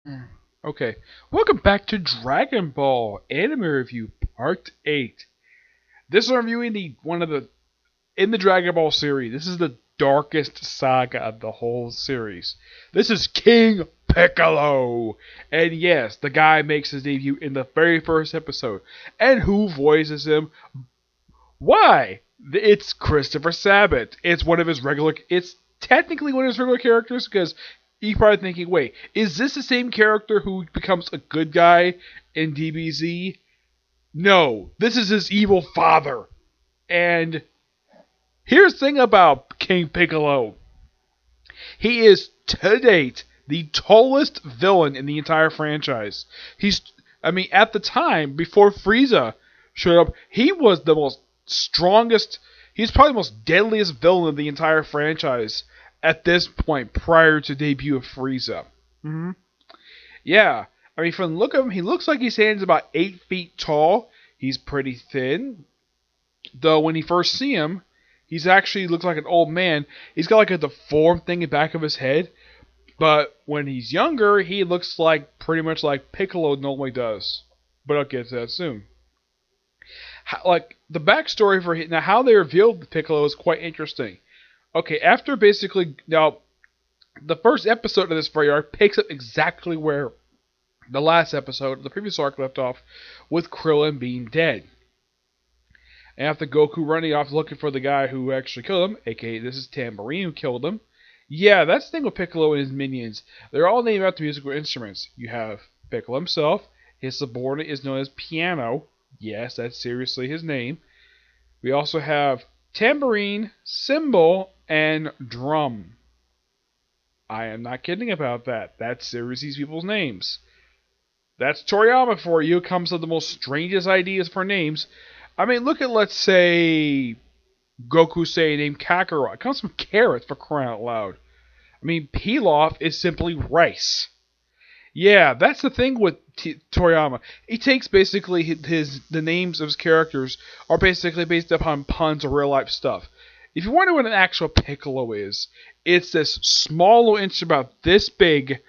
Mm. Okay, welcome back to Dragon Ball Anime Review Part 8. This is reviewing in the Dragon Ball series. This is the darkest saga of the whole series. This is King Piccolo, and yes, the guy makes his debut in the very first episode. And who voices him? Why? It's Christopher Sabat. It's one of his regular. It's technically one of his regular characters because you're probably thinking, wait, is this the same character who becomes a good guy in DBZ? No, this is his evil father. And here's the thing about King Piccolo. He is, to date, the tallest villain in the entire franchise. At the time, before Frieza showed up, he was the most strongest, he's probably the most deadliest villain of the entire franchise at this point, prior to debut of Frieza. Mm-hmm. Yeah, from the look of him, he looks like he stands about 8 feet tall. He's pretty thin, though when you first see him, he's actually looks like an old man. He's got like a deformed thing in the back of his head, but when he's younger, he looks like pretty much like Piccolo normally does. But I'll get to that soon. Like the backstory for now, how they revealed Piccolo is quite interesting. Okay, after basically now, the first episode of this very arc picks up exactly where the last episode, the previous arc, left off, with Krillin being dead. And after Goku running off looking for the guy who actually killed him, aka this is Tambourine who killed him. Yeah, that's the thing with Piccolo and his minions. They're all named after musical instruments. You have Piccolo himself. His subordinate is known as Piano. Yes, that's seriously his name. We also have Tambourine, Cymbal, and Drum. I am not kidding about that. That's seriously these people's names. That's Toriyama for you. Comes with the most strangest ideas for names. Look at, let's say, Goku say named Kakarot. It comes from carrots, for crying out loud. Pilaf is simply rice. Yeah, that's the thing with Toriyama. He takes basically the names of his characters are basically based upon puns or real life stuff. If you wonder what an actual Piccolo is, it's this small little instrument about this big,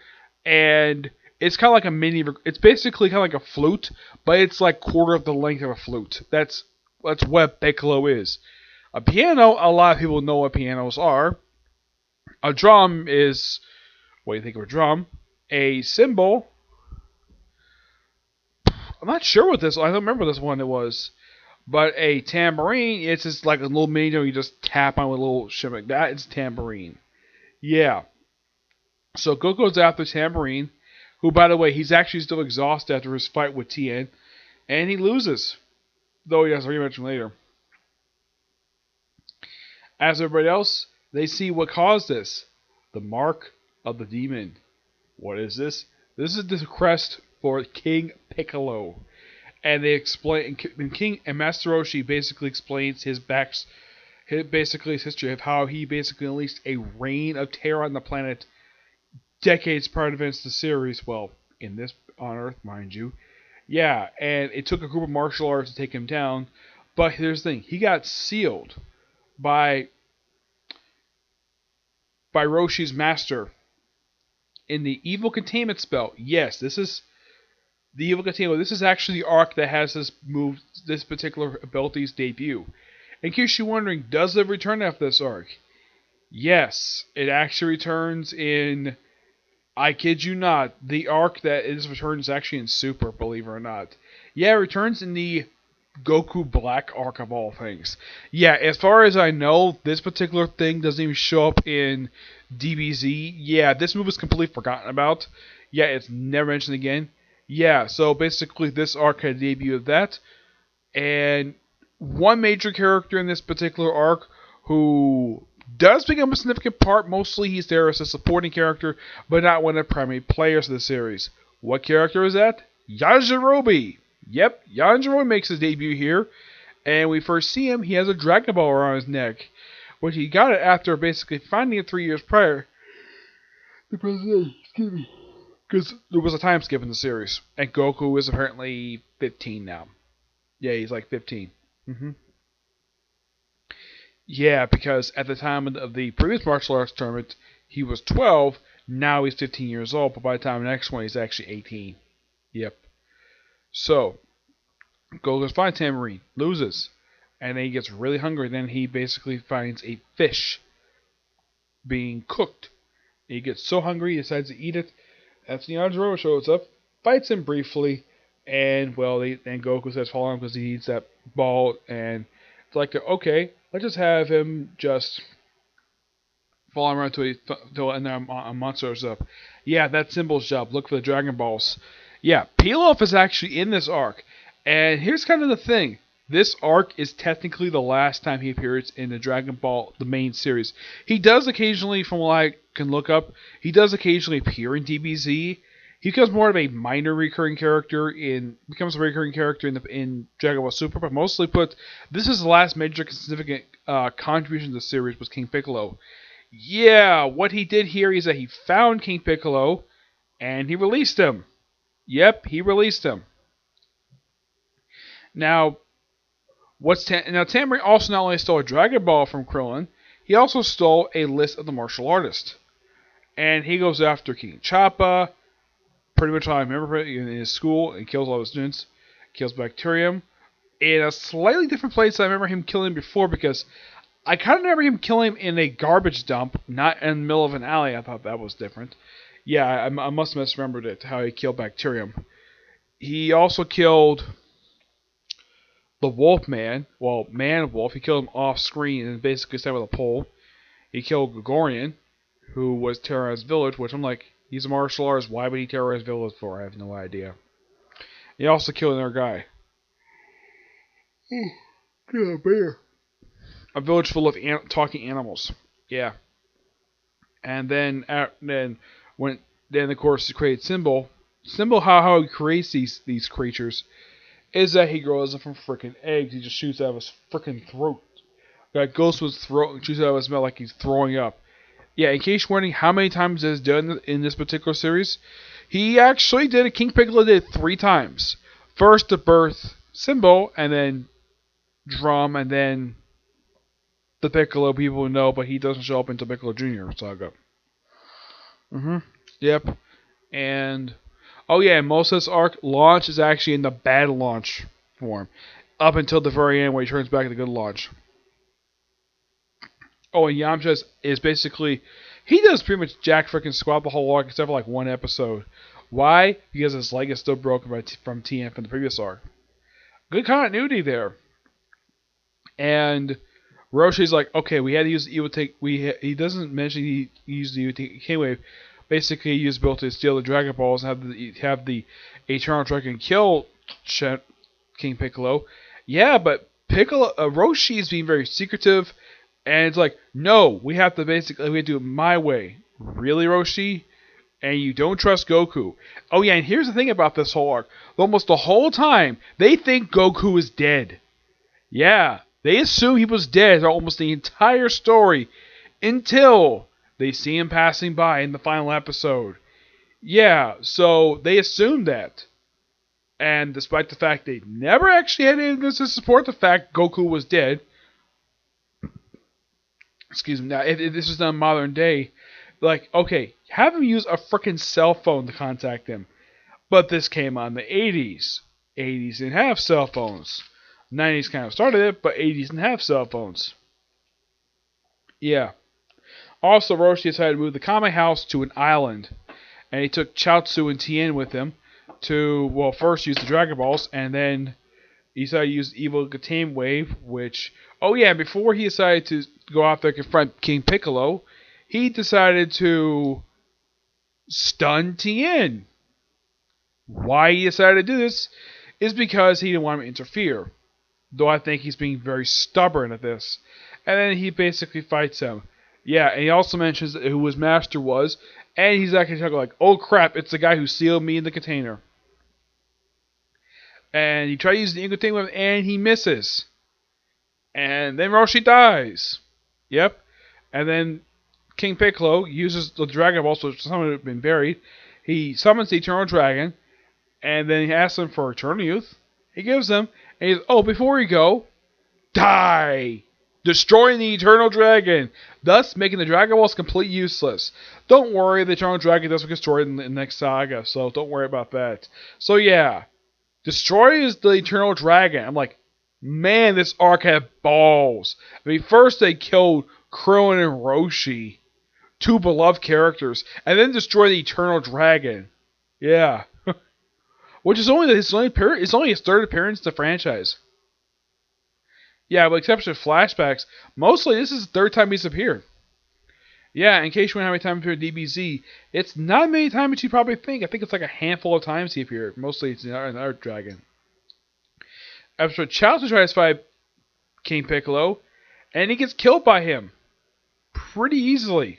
and it's kind of like a mini. It's basically kind of like a flute, but it's like quarter of the length of a flute. That's what Piccolo is. A piano, a lot of people know what pianos are. A drum is, what do you think of a drum? A cymbal, I'm not sure what this, I don't remember this one it was. But a tambourine, it's just like a little mini you just tap on with a little shimmick. That is tambourine. Yeah. So Goku's after Tambourine, who, by the way, he's actually still exhausted after his fight with Tien, and he loses. Though he has a rematch later. As everybody else, they see what caused this. The mark of the demon. What is this? This is the crest for King Piccolo. And they explain, and King and Master Roshi basically explains his history of how he basically unleashed a reign of terror on the planet decades prior to events of the series. Well, in this on Earth, mind you. Yeah, and it took a group of martial arts to take him down. But here's the thing: he got sealed by Roshi's master in the evil containment spell. Yes, this is the evil containment. This is actually the arc that has this particular ability's debut. In case you're wondering, does it return after this arc? Yes, it actually returns in. I kid you not, the arc that is returns actually in Super, believe it or not. Yeah, it returns in the Goku Black arc of all things. Yeah, as far as I know, this particular thing doesn't even show up in DBZ. Yeah, this move is completely forgotten about. Yeah, it's never mentioned again. Yeah, so basically this arc had a debut of that. And one major character in this particular arc who does become a significant part, mostly he's there as a supporting character, but not one of the primary players of the series. What character is that? Yajirobe! Yep, Yajirobe makes his debut here, and we first see him, he has a Dragon Ball around his neck, which he got it after basically finding it 3 years prior. Excuse me. Because there was a time skip in the series, and Goku is apparently 15 now. Yeah, he's like 15. Mm-hmm. Yeah, because at the time of the previous martial arts tournament, he was 12, Now he's 15 years old, but by the time the next one, he's actually 18. Yep. So, goes to find Tamarine, loses, and then he gets really hungry. Then he basically finds a fish being cooked. He gets so hungry, he decides to eat it. That's when Yajirobe shows up, fights him briefly, and then Goku says follow him because he needs that ball, and it's like, okay, let's just have him just follow him around until a monster shows up. Yeah, that's Symbol's job. Look for the Dragon Balls. Yeah, Pilaf is actually in this arc, and here's kind of the thing. This arc is technically the last time he appears in the Dragon Ball, the main series. He does occasionally, from what I can look up, he does occasionally appear in DBZ. He becomes more of a minor recurring character in Dragon Ball Super, but mostly this is the last major significant contribution to the series was King Piccolo. Yeah, what he did here is that he found King Piccolo and he released him. Yep, he released him. Now, Tamarine also not only stole a Dragon Ball from Krillin, he also stole a list of the martial artists. And he goes after King Choppa, pretty much how I remember it, in his school, and kills all his students. Kills Bacterium. In a slightly different place than I remember him killing before, because I kind of remember him killing him in a garbage dump, not in the middle of an alley. I thought that was different. Yeah, I must have misremembered it, how he killed Bacterium. He also killed the Wolfman, Man-Wolf. He killed him off screen and basically stabbed with a pole. He killed Gregorian, who was terrorized village, which I'm like, he's a martial artist. Why would he terrorize village for? I have no idea. He also killed another guy. Oh, bear. A village full of talking animals. Yeah. And then of course he created Symbol. Symbol, how he creates these creatures is that he grows them from freaking eggs. He just shoots out of his freaking throat. Got Ghost with throat and shoots out of his mouth like he's throwing up. Yeah, in case you're wondering how many times this is done in this particular series, he actually did it. King Piccolo did it 3 times. First to birth Symbol, and then Drum, and then the Piccolo people know, but he doesn't show up until Piccolo Jr. Saga. Yep. And oh yeah, most of this arc, Launch is actually in the bad Launch form. Up until the very end where he turns back to the good Launch. Oh, and Yamcha is basically, he does pretty much jack freaking squat the whole arc except for like one episode. Why? Because his leg is still broken from TN from the previous arc. Good continuity there. And Roshi's like, okay, we had to use the evil take. He doesn't mention he used the evil K-Wave. Basically, he used built to steal the Dragon Balls and have the Eternal Dragon kill King Piccolo. Yeah, but Roshi is being very secretive, and it's like, no, we have to do it my way. Really, Roshi? And you don't trust Goku. Oh yeah, and here's the thing about this whole arc. Almost the whole time, they think Goku is dead. Yeah, they assume he was dead almost the entire story until they see him passing by in the final episode. Yeah, so they assumed that. And despite the fact they never actually had anything to support the fact Goku was dead. Excuse me. Now, if this was done modern day, like, okay, have him use a freaking cell phone to contact him. But this came on the 80s. 80s didn't have cell phones. 90s kind of started it, but 80s didn't have cell phones. Yeah. Also, Roshi decided to move the Kame house to an island. And he took Chaozu and Tien with him to, well, first use the Dragon Balls, and then he decided to use Evil Gatame Wave, which, oh yeah, before he decided to go out there and confront King Piccolo, he decided to stun Tien. Why he decided to do this is because he didn't want him to interfere. Though I think he's being very stubborn at this. And then he basically fights him. Yeah, and he also mentions who his master was, and he's actually talking like, oh crap, it's the guy who sealed me in the container. And he tried to use the Ingo thing with him, and he misses. And then Roshi dies. Yep. And then King Piccolo uses the Dragon Balls, which some have been buried. He summons the Eternal Dragon, and then he asks him for Eternal Youth. He gives them, and he's, oh, before you go, die! destroying the Eternal Dragon, thus making the Dragon Balls completely useless. Don't worry, the Eternal Dragon doesn't get destroyed in the next saga, so don't worry about that. So yeah, destroys the Eternal Dragon. I'm like, man, this arc had balls. I mean, first they killed Krillin and Roshi, two beloved characters, and then destroy the Eternal Dragon. Yeah. Which is only it's only his third appearance in the franchise. Yeah, with exception of flashbacks, mostly this is the third time he's appeared. Yeah, in case you wonder how many times he appeared in DBZ, it's not many times as you probably think. I think it's like a handful of times he appeared. Mostly it's another dragon. After Chaozu tries to fight King Piccolo, and he gets killed by him pretty easily.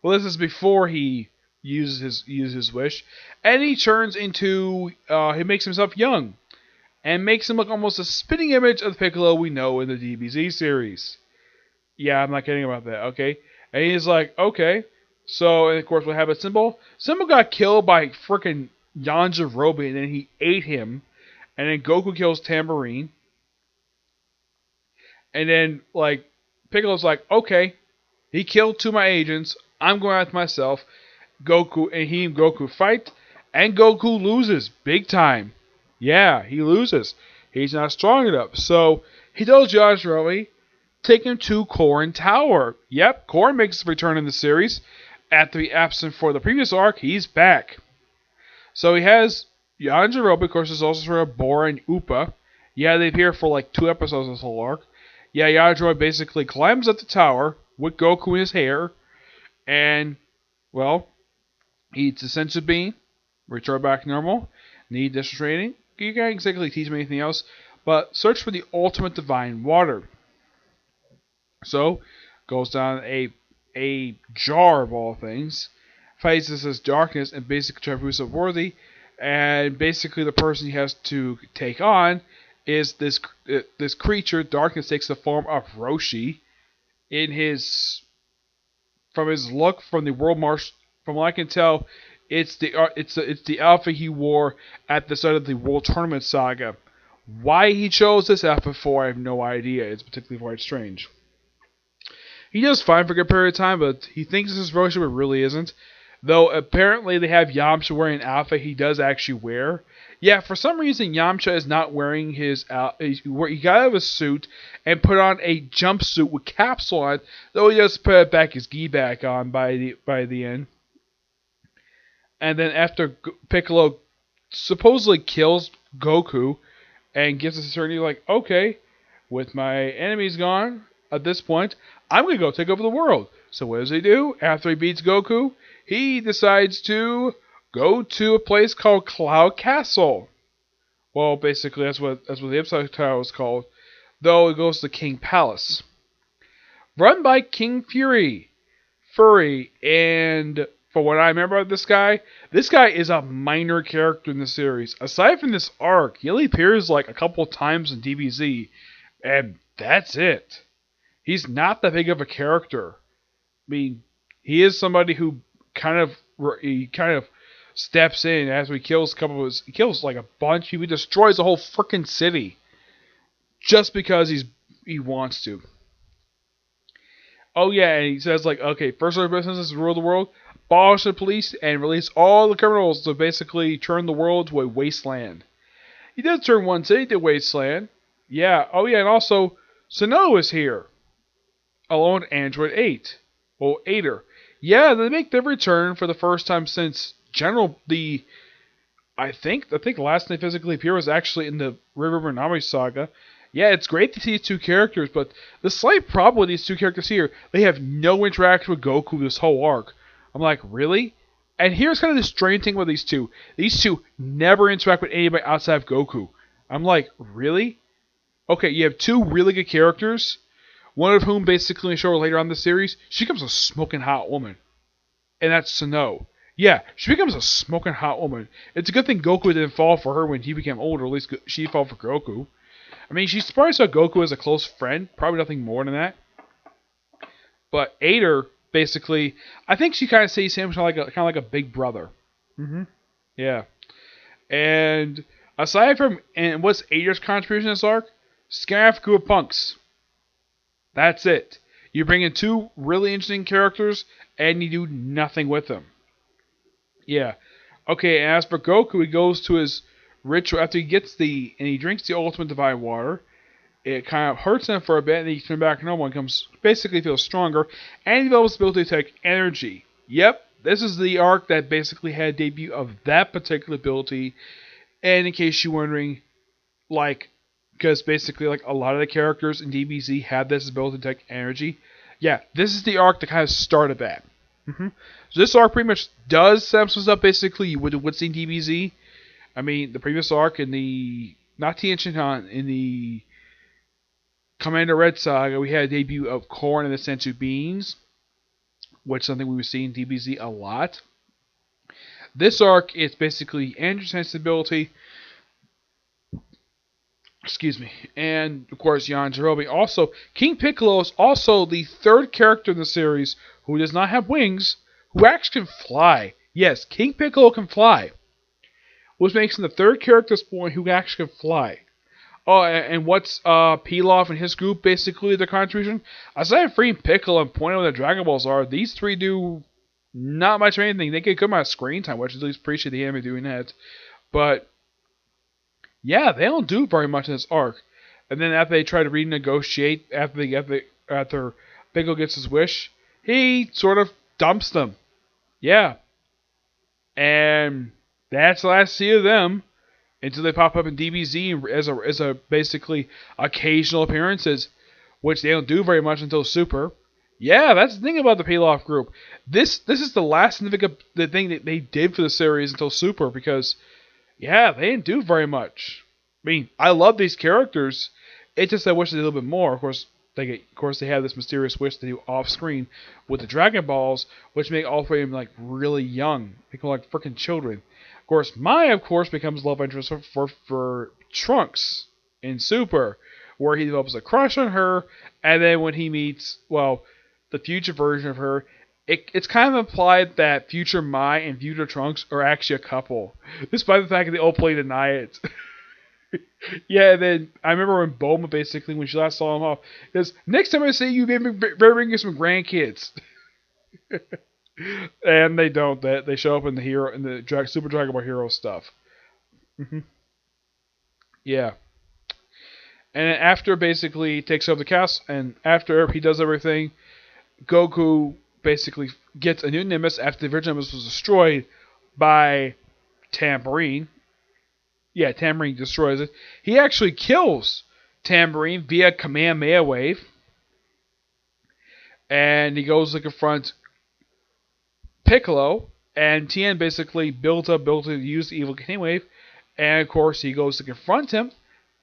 Well, this is before he uses his wish, and he turns into he makes himself young, and makes him look almost a spitting image of the Piccolo we know in the DBZ series. Yeah, I'm not kidding about that. Okay, and he's like, okay, so and of course we have a Symbol. Symbol got killed by frickin' Yajirobe, and then he ate him, and then Goku kills Tambourine, and then like Piccolo's like, okay, he killed two of my agents. I'm going after myself. Goku and Goku fight, and Goku loses big time. Yeah, he loses. He's not strong enough. So he tells Yajirobe, take him to Korin Tower. Yep, Korin makes his return in the series. After being absent for the previous arc, he's back. So he has Yajirobe, of course, there's also sort of Bora and Upa. Yeah, they appear for like 2 episodes of this whole arc. Yeah, Yajirobe basically climbs up the tower with Goku in his hair, and, well, he eats a sensu bean, return back to normal, need additional training. You can't exactly teach him anything else, but search for the ultimate divine water. So, goes down a jar of all things, fights this darkness, and basically tries to prove himself worthy. And basically, the person he has to take on is this creature. Darkness takes the form of Roshi. In his, from his look, from the world march, from what I can tell, it's the outfit he wore at the start of the World Tournament Saga. Why he chose this outfit for, I have no idea. It's particularly quite strange. He does fine for a good period of time, but he thinks this is Roshi, but really isn't. Though apparently they have Yamcha wearing an outfit he does actually wear. Yeah, for some reason Yamcha is not wearing his he got out of his suit and put on a jumpsuit with capsule on, though he does put back his gi back on by the end. And then after Piccolo supposedly kills Goku and gives us eternity, like, okay, with my enemies gone at this point, I'm going to go take over the world. So what does he do? After he beats Goku, he decides to go to a place called Cloud Castle. Well, basically that's what the episode title is called. Though it goes to King Palace. Run by King Furry, and for what I remember of this guy is a minor character in the series. Aside from this arc, he only appears like a couple times in DBZ, and that's it. He's not that big of a character. I mean, he is somebody who kind of steps in as he kills he kills like a bunch. He destroys the whole freaking city just because he wants to. Oh yeah, and he says like, okay, first order of business is to rule the world, abolish the police, and release all the criminals to basically turn the world to a wasteland. He does turn one city to a wasteland. Yeah. Oh yeah, and also Sano is here, along with Android 8. Well, 8er. Yeah, they make their return for the first time since I think the last time they physically appeared was actually in the River Minami saga. Yeah, it's great to see these two characters, but the slight problem with these two characters here, they have no interaction with Goku this whole arc. I'm like, really? And here's kind of the strange thing with these two. These two never interact with anybody outside of Goku. I'm like, really? Okay, you have two really good characters, one of whom basically we show later on in the series, she becomes a smoking hot woman. And that's Sano. Yeah, she becomes a smoking hot woman. It's a good thing Goku didn't fall for her when he became older, at least she fell for Goku. I mean, she probably saw Goku as a close friend, probably nothing more than that. But Ader, basically, I think she kind of sees him kind of like a big brother. Mm-hmm. Yeah. And aside from, and what's Ader's contribution to this arc? Scaring off a group of punks. That's it. You bring in two really interesting characters, and you do nothing with them. Yeah. Okay, and as for Goku, he goes to his ritual after he gets and he drinks the ultimate divine water. It kind of hurts him for a bit, and he turns back normal and basically feels stronger, and he develops the ability to take energy. Yep, this is the arc that basically had a debut of that particular ability. And in case you're wondering, like, because basically, like, a lot of the characters in DBZ have this ability to take energy. Yeah, this is the arc that kind of started that. So this arc pretty much does set us up basically with what's in DBZ. I mean, the previous arc in the not Tien Shinhan in the Commander Red Saga, we had a debut of Corn and the Sensu Beans, which is something we would see in DBZ a lot. This arc is basically Andrew's sensibility, excuse me, and of course Jan Jirobe. Also, King Piccolo is also the third character in the series who does not have wings, who actually can fly. Yes, King Piccolo can fly, which makes him the third character at this point who actually can fly. Oh, and what's Pilaf and his group basically their contribution? Aside from freeing Piccolo and pointing out what the Dragon Balls are, these three do not much of anything. They get a good amount of screen time, which at least appreciate the anime doing that. But yeah, they don't do very much in this arc. And then after they try to renegotiate, after Piccolo gets his wish, he sort of dumps them. Yeah, and that's the last see of them until they pop up in DBZ as a basically occasional appearances, which they don't do very much until Super. Yeah, that's the thing about the Pilaf group. This is the last significant thing that they did for the series until Super, because yeah, they didn't do very much. I mean, I love these characters. It's just I wish they did a little bit more. Of course, they have this mysterious wish to do off screen with the Dragon Balls, which make all three of them like really young, make them like freaking children. Of course, Maya, of course, becomes love interest for Trunks in Super, where he develops a crush on her, and then when he meets, well, the future version of her, it's kind of implied that future Mai and future Trunks are actually a couple, despite the fact that they openly deny it. Yeah, and then I remember when Bulma basically, when she last saw him off, says, "Next time I see you, better bring me some grandkids." And they don't. They show up in the Super Dragon Ball Hero stuff. Yeah. And then after basically he takes over the castle, and after he does everything, Goku basically gets a new Nimbus after the original Nimbus was destroyed by Tambourine. Yeah, Tambourine destroys it. He actually kills Tambourine via Kamehameha Wave. And he goes to confront Piccolo, and Tien basically built a ability to use the evil King Wave, and of course he goes to confront him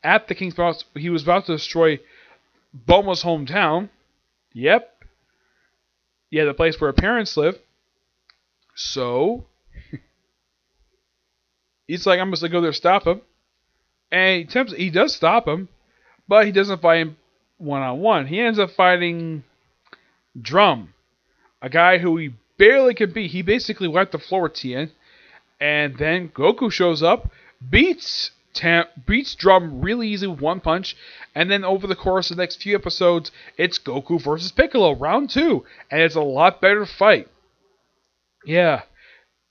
at the King's Palace. He was about to destroy Bulma's hometown. Yep. Yeah, the place where her parents live. So he's like, I'm just gonna go there to stop him. And he does stop him, but he doesn't fight him one-on-one. He ends up fighting Drum, a guy who he barely can beat. He basically wiped the floor with Tien, and then Goku shows up, beats Drum really easy with one punch, and then over the course of the next few episodes, it's Goku versus Piccolo, round 2, and it's a lot better fight. Yeah.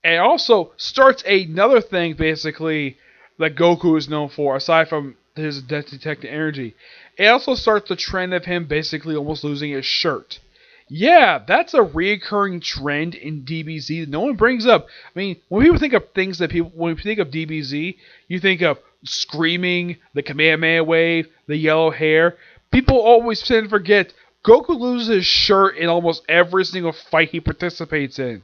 And it also starts another thing, basically, that Goku is known for, aside from his detected energy. It also starts the trend of him basically almost losing his shirt. Yeah, that's a reoccurring trend in DBZ that no one brings up. I mean, when people think of when you think of DBZ, you think of screaming, the Kamehameha Wave, the yellow hair. People always tend to forget Goku loses his shirt in almost every single fight he participates in.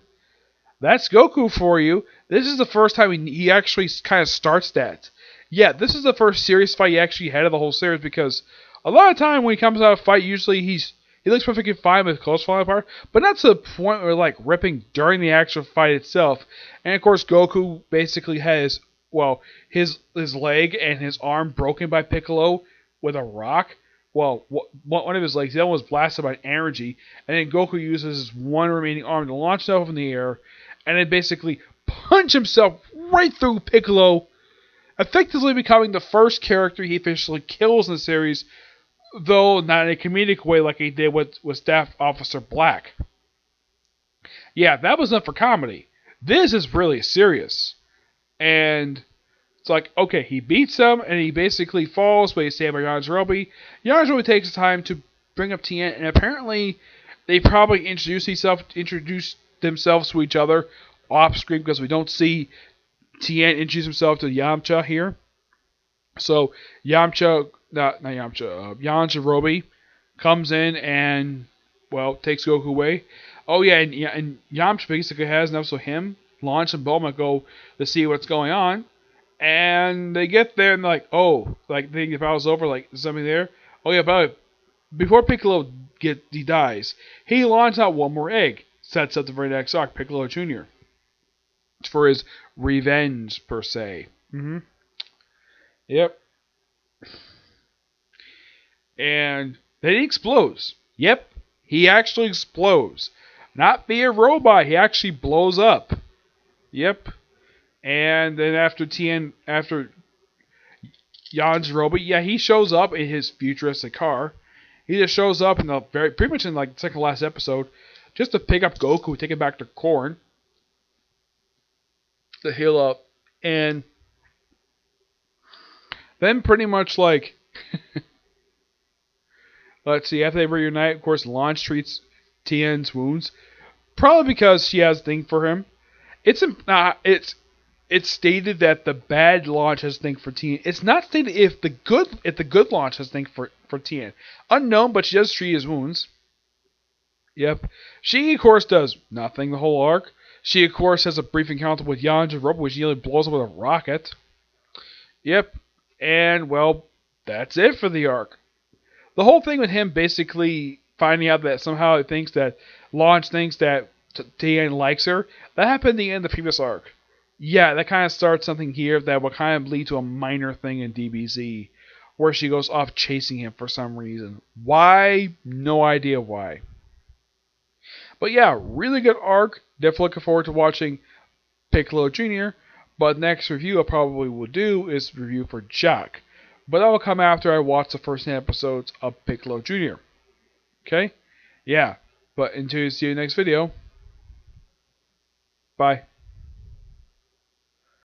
That's Goku for you. This is the first time he actually kind of starts that. Yeah, this is the first serious fight he actually had of the whole series, because a lot of time when he comes out of a fight, usually he looks perfectly fine with clothes falling apart, but not to the point where like ripping during the actual fight itself. And of course, Goku basically has, well, his leg and his arm broken by Piccolo with a rock. Well, one of his legs, the other one was blasted by energy, and then Goku uses his one remaining arm to launch himself in the air, and then basically punch himself right through Piccolo, effectively becoming the first character he officially kills in the series though not in a comedic way like he did with Staff Officer Black. Yeah, that was not for comedy. This is really serious. And it's like, okay, he beats him and he basically falls, but he's saved by Yajirobe. Yajirobe takes the time to bring up Tien, and apparently they probably introduce themselves to each other off screen because we don't see Tien introduce himself to Yamcha here. So Yamcha, not Yamcha, Yajirobe comes in and, well, takes Goku away. Oh yeah, and Yamcha basically has enough so him, Launch, and Bulma go to see what's going on. And they get there and they're like, oh, like they think the battle's over, like is something there? Oh yeah, but before Piccolo he dies, he launches out one more egg. Sets up the very next arc, Piccolo Jr. It's for his revenge per se. Yep. And then he explodes. Yep, he actually explodes. Not via robot, he actually blows up. Yep. And then after Yajirobe, yeah, he shows up in his futuristic car. He just shows up in the pretty much in like the second last episode, just to pick up Goku, take him back to Korn, to heal up, and then pretty much like, let's see, after they reunite, of course, Launch treats Tien's wounds, probably because she has a thing for him. It's stated that the bad Launch has a thing for Tien. It's not stated if the good Launch has a thing for Tien. Unknown, but she does treat his wounds. Yep. She, of course, does nothing the whole arc. She, of course, has a brief encounter with Yajirobe, which nearly blows up with a rocket. Yep. And, well, that's it for the arc. The whole thing with him basically finding out that somehow it thinks that Launch thinks that Tien likes her, that happened at the end of the previous arc. Yeah, that kind of starts something here that will kind of lead to a minor thing in DBZ, where she goes off chasing him for some reason. Why? No idea why. But yeah, really good arc. Definitely looking forward to watching Piccolo Jr. But next review I probably will do is review for Jack. But that will come after I watch the first 10 episodes of Piccolo Jr. Okay? Yeah. But until you see you next video. Bye.